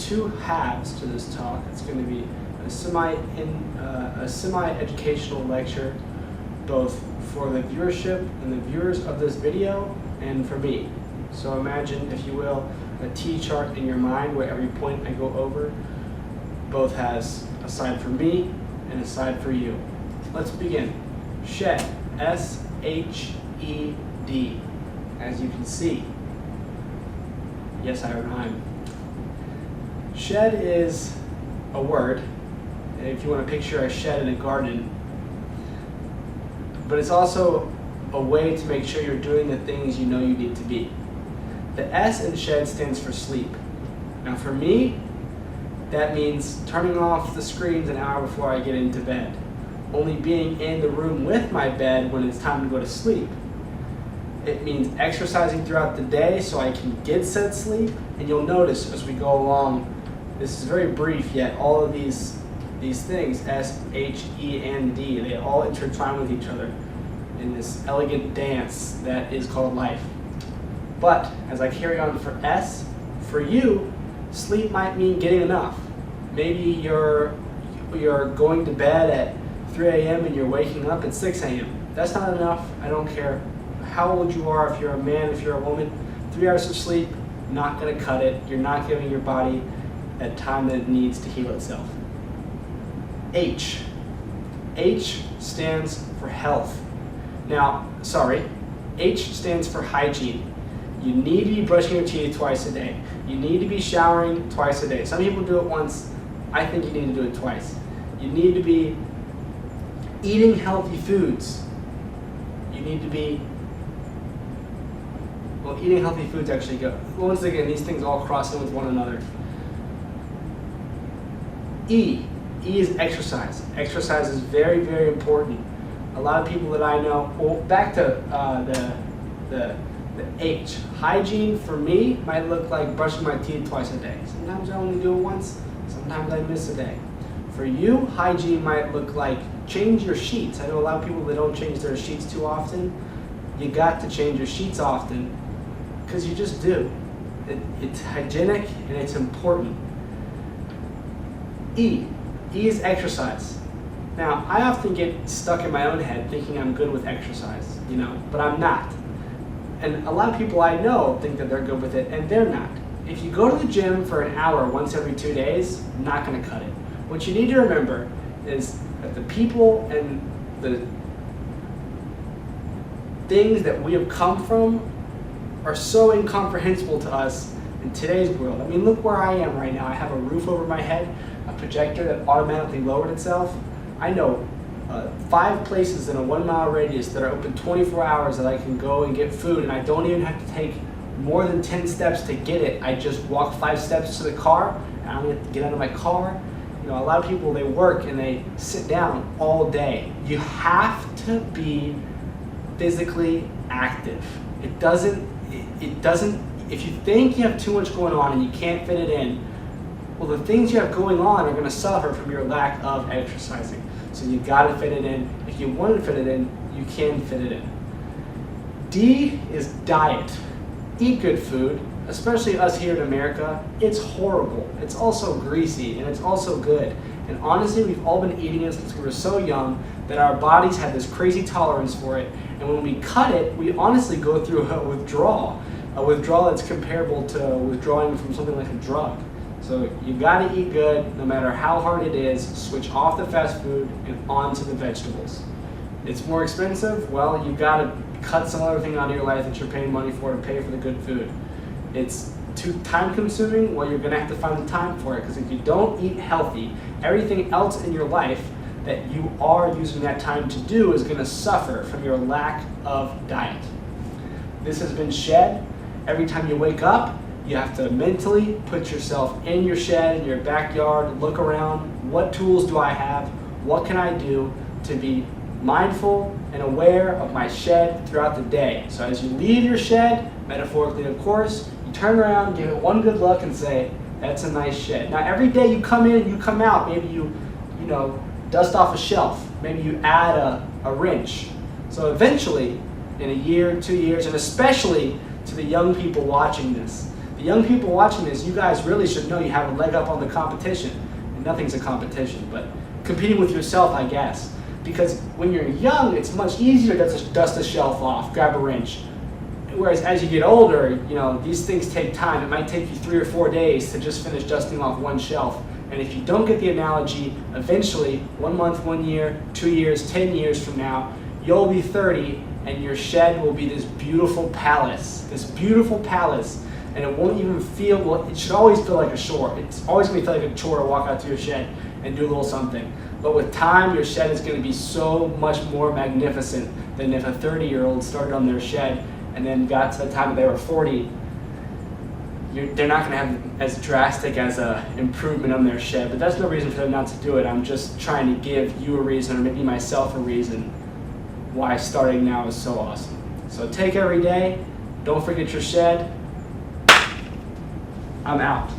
two halves to this talk. It's going to be a semi-educational lecture, both for the viewership and the viewers of this video, and for me. So imagine, if you will, a T-chart in your mind where every point I go over both has a side for me and a side for you. Let's begin. Shed, S-H-E-D, as you can see. Yes, I rhyme. Shed is a word, if you want to picture a shed in a garden, but it's also a way to make sure you're doing the things you know you need to be. The S in shed stands for sleep. Now for me, that means turning off the screens an hour before I get into bed, only being in the room with my bed when it's time to go to sleep. It means exercising throughout the day so I can get said sleep, and you'll notice as we go along, this is very brief, yet all of these things, S, H, E, and D, they all intertwine with each other in this elegant dance that is called life. But as I carry on for S, for you, sleep might mean getting enough. Maybe you're going to bed at 3 a.m. and you're waking up at 6 a.m. That's not enough. I don't care how old you are, if you're a man, if you're a woman. 3 hours of sleep, not going to cut it. You're not giving your body that time that it needs to heal itself. H. H stands for health. Now, H stands for hygiene. You need to be brushing your teeth twice a day. You need to be showering twice a day. Some people do it once. I think you need to do it twice. You need to be eating healthy foods. You need to be, well, eating healthy foods actually go. Once again, these things all cross in with one another. E. E is exercise. Exercise is very, very important. A lot of people that I know, well, back to the H. Hygiene for me might look like brushing my teeth twice a day. Sometimes I only do it once, sometimes I miss a day. For you, hygiene might look like change your sheets. I know a lot of people that don't change their sheets too often. You got to change your sheets often, because you just do. It's hygienic and it's important. E. E is exercise. Now, I often get stuck in my own head thinking I'm good with exercise, but I'm not. And a lot of people I know think that they're good with it, and they're not. If you go to the gym for an hour once every 2 days, not going to cut it. What you need to remember is that the people and the things that we have come from are so incomprehensible to us in today's world. I mean, look where I am right now. I have a roof over my head, a projector that automatically lowered itself. I know 5 places in a 1 mile radius that are open 24 hours that I can go and get food, and I don't even have to take more than 10 steps to get it. I just walk 5 steps to the car, and I don't have to get out of my car. A lot of people, they work and they sit down all day. You have to be physically active. It doesn't, if you think you have too much going on and you can't fit it in, well, the things you have going on are going to suffer from your lack of exercising. So you got to fit it in. If you want to fit it in, you can fit it in. D is diet. Eat good food, especially us here in America. It's horrible. It's also greasy, and it's also good. And honestly, we've all been eating it since we were so young that our bodies have this crazy tolerance for it. And when we cut it, we honestly go through a withdrawal that's comparable to withdrawing from something like a drug. So you gotta eat good, no matter how hard it is. Switch off the fast food and onto the vegetables. It's more expensive, well, you gotta cut some other thing out of your life that you're paying money for to pay for the good food. It's too time consuming, well, you're gonna have to find the time for it, because if you don't eat healthy, everything else in your life that you are using that time to do is gonna suffer from your lack of diet. This has been Shed. Every time you wake up, you have to mentally put yourself in your shed, in your backyard, look around. What tools do I have? What can I do to be mindful and aware of my shed throughout the day? So as you leave your shed, metaphorically of course, you turn around, give it one good look and say, that's a nice shed. Now every day you come in, you come out, maybe you dust off a shelf, maybe you add a wrench. So eventually, in a year, 2 years, and especially to the young people watching this, the young people watching this, you guys really should know you have a leg up on the competition. And nothing's a competition, but competing with yourself, I guess. Because when you're young, it's much easier to dust a shelf off, grab a wrench. Whereas as you get older, these things take time. It might take you 3 or 4 days to just finish dusting off one shelf. And if you don't get the analogy, eventually, 1 month, 1 year, 2 years, 10 years from now, you'll be 30 and your shed will be this beautiful palace. And it won't even feel, well, it should always feel like a chore. It's always going to feel like a chore to walk out to your shed and do a little something. But with time, your shed is going to be so much more magnificent than if a 30-year-old started on their shed and then got to the time that they were 40. They're not going to have as drastic as an improvement on their shed, but that's no reason for them not to do it. I'm just trying to give you a reason, or maybe myself a reason, why starting now is so awesome. So take every day. Don't forget your shed. I'm out.